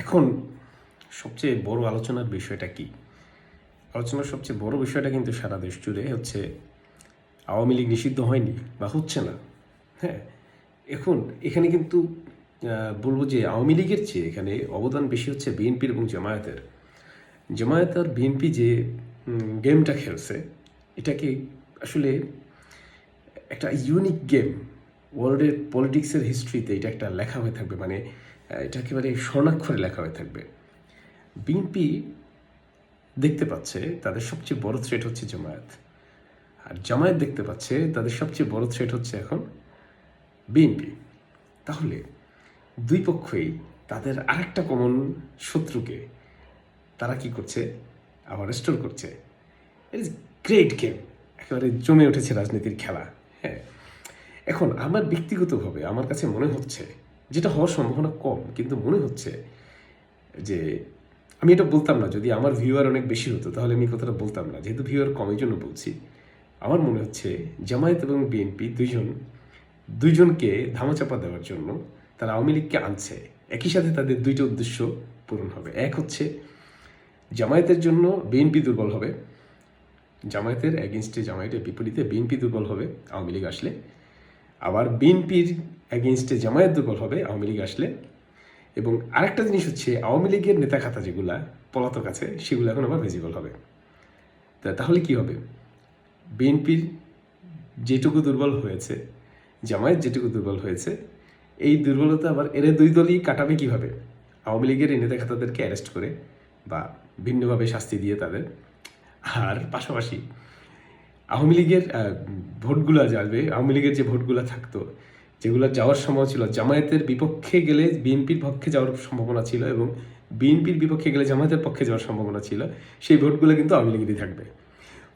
এখন সবচেয়ে বড় আলোচনার বিষয়টা কি? আলোচনার সবচেয়ে বড় বিষয়টা কিন্তু সারা দেশ জুড়ে হচ্ছে আওয়ামী লীগ নিষিদ্ধ হয়নি বা হচ্ছে না। হ্যাঁ, এখন এখানে কিন্তু বলবো যে আওয়ামী লীগের চেয়ে এখানে অবদান বেশি হচ্ছে বিএনপির এবং জামায়াতের। জামায়াত আর বিএনপি যে গেমটা খেলছে, এটাকে আসলে একটা ইউনিক গেম। ওয়ার্ল্ডের পলিটিক্সের হিস্ট্রিতে এটা একটা লেখা হয়ে থাকবে, মানে এটা একেবারে স্বর্ণাক্ষরে লেখা হয়ে থাকবে। বিএনপি দেখতে পাচ্ছে তাদের সবচেয়ে বড় থ্রেট হচ্ছে জামায়াত, আর জামায়াত দেখতে পাচ্ছে তাদের সবচেয়ে বড় থ্রেট হচ্ছে এখন বিএনপি। তাহলে দুই পক্ষই তাদের আরেকটা কমন শত্রুকে তারা কি করছে, আবার রেস্টোর করছে। ইট ইজ গ্রেট গেম, একেবারে জমে উঠেছে রাজনীতির খেলা। হ্যাঁ, এখন আমার ব্যক্তিগতভাবে আমার কাছে মনে হচ্ছে, যেটা হওয়ার সম্ভাবনা কম, কিন্তু মনে হচ্ছে যে আমি এটা বলতাম না যদি আমার ভিউয়ার অনেক বেশি হতো, তাহলে আমি কথাটা বলতাম না। যেহেতু ভিউয়ার কম এই জন্য বলছি। আমার মনে হচ্ছে জামায়াত এবং বিএনপি দুইজনকে ধামাচাপা দেওয়ার জন্য তারা আওয়ামী লীগকে আনছে। একই সাথে তাদের দুইটা উদ্দেশ্য পূরণ হবে। এক হচ্ছে জামায়াতের জন্য বিএনপি দুর্বল হবে, জামায়াতের এগেনস্টে, জামায়াতের বিপরীতে বিএনপি দুর্বল হবে আওয়ামী লীগ আসলে। আবার বিএনপির এগেনস্টে জামায়াত দুর্বল হবে আওয়ামী লীগ আসলে। এবং আরেকটা জিনিস হচ্ছে আওয়ামী লীগের নেতা খাতা যেগুলা পলাতক আছে, সেগুলো এখন আবার ভিজিবল হবে। তাহলে কি হবে? বিএনপির যেটুকু দুর্বল হয়েছে, জামায়াত যেটুকু দুর্বল হয়েছে, এই দুর্বলতা আবার এরা দুই দলই কাটাবে কীভাবে? আওয়ামী লীগের এই নেতা খাতাদেরকে অ্যারেস্ট করে বা ভিন্নভাবে শাস্তি দিয়ে তাদের। আর পাশাপাশি আওয়ামী লীগের ভোটগুলো যাবে, আওয়ামী লীগের যে ভোটগুলো থাকতো, যেগুলো যাওয়ার সম্ভব ছিল, জামায়াতের বিপক্ষে গেলে বিএনপির পক্ষে যাওয়ার সম্ভাবনা ছিল এবং বিএনপির বিপক্ষে গেলে জামায়াতের পক্ষে যাওয়ার সম্ভাবনা ছিল, সেই ভোটগুলো কিন্তু আওয়ামী লীগেরই থাকবে।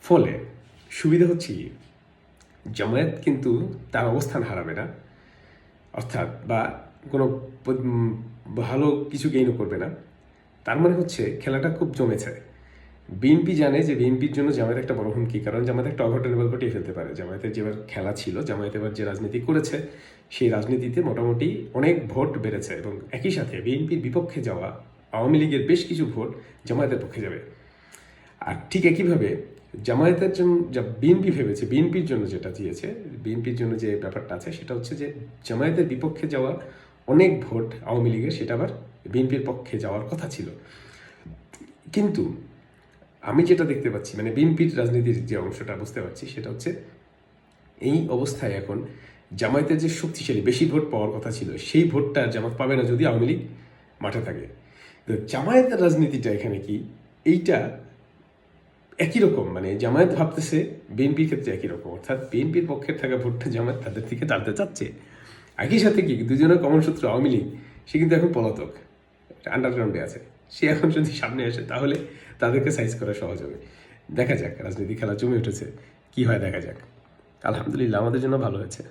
ফলে সুবিধা হচ্ছে কি, জামায়াত কিন্তু তার অবস্থান হারাবে না, অর্থাৎ বা কোনো ভালো কিছু গেইনও করবে না। তার মানে হচ্ছে খেলাটা খুব জমেছে। বিএনপি জানে যে বিএনপির জন্য জামায়াত একটা বড় হুমকি, কারণ জামায়াত একটা অঘটন এবার ঘটিয়ে ফেলতে পারে। জামায়াতের যেবার খেলা ছিল, জামায়াত এবার যে রাজনীতি করেছে, সেই রাজনীতিতে মোটামুটি অনেক ভোট বেড়েছে এবং একই সাথে বিএনপির বিপক্ষে যাওয়া আওয়ামী লীগের বেশ কিছু ভোট জামায়াতের পক্ষে যাবে। আর ঠিক একইভাবে জামায়াতের জন্য যা বিএনপি ভেবেছে, বিএনপির জন্য যেটা দিয়েছে, বিএনপির জন্য যে ব্যাপারটা আছে সেটা হচ্ছে যে জামায়াতের বিপক্ষে যাওয়া অনেক ভোট আওয়ামী লীগের, সেটা আবার বিএনপির পক্ষে যাওয়ার কথা ছিল। কিন্তু আমি যেটা দেখতে পাচ্ছি, মানে বিএনপির রাজনীতির যে অংশটা বুঝতে পারছি, সেটা হচ্ছে এই অবস্থায় এখন জামায়াতের যে শক্তিশালী বেশি ভোট পাওয়ার কথা ছিল, সেই ভোটটা জামাত পাবে না যদি আওয়ামী লীগ মাঠে থাকে। তো জামায়াতের রাজনীতিটা এখানে কি, এইটা একই রকম, মানে জামায়াত ভাবতেছে বিএনপির ক্ষেত্রে একই রকম, অর্থাৎ বিএনপির পক্ষে থাকা ভোটটা জামায়াত তাদের থেকে টানতে চাচ্ছে। একই সাথে কি দুজনের কমন সূত্র আওয়ামী লীগ, সে কিন্তু এখন পলাতক, আন্ডারগ্রাউন্ডে আছে। সে এখন যদি সামনে আসে তাহলে তাদেরকে সাইজ করা সহজ হবে। দেখা যাক, রাজনীতি খেলা জমে উঠেছে, কি হয় দেখা যাক। আলহামদুলিল্লাহ, আমাদের জন্য ভালো হয়েছে।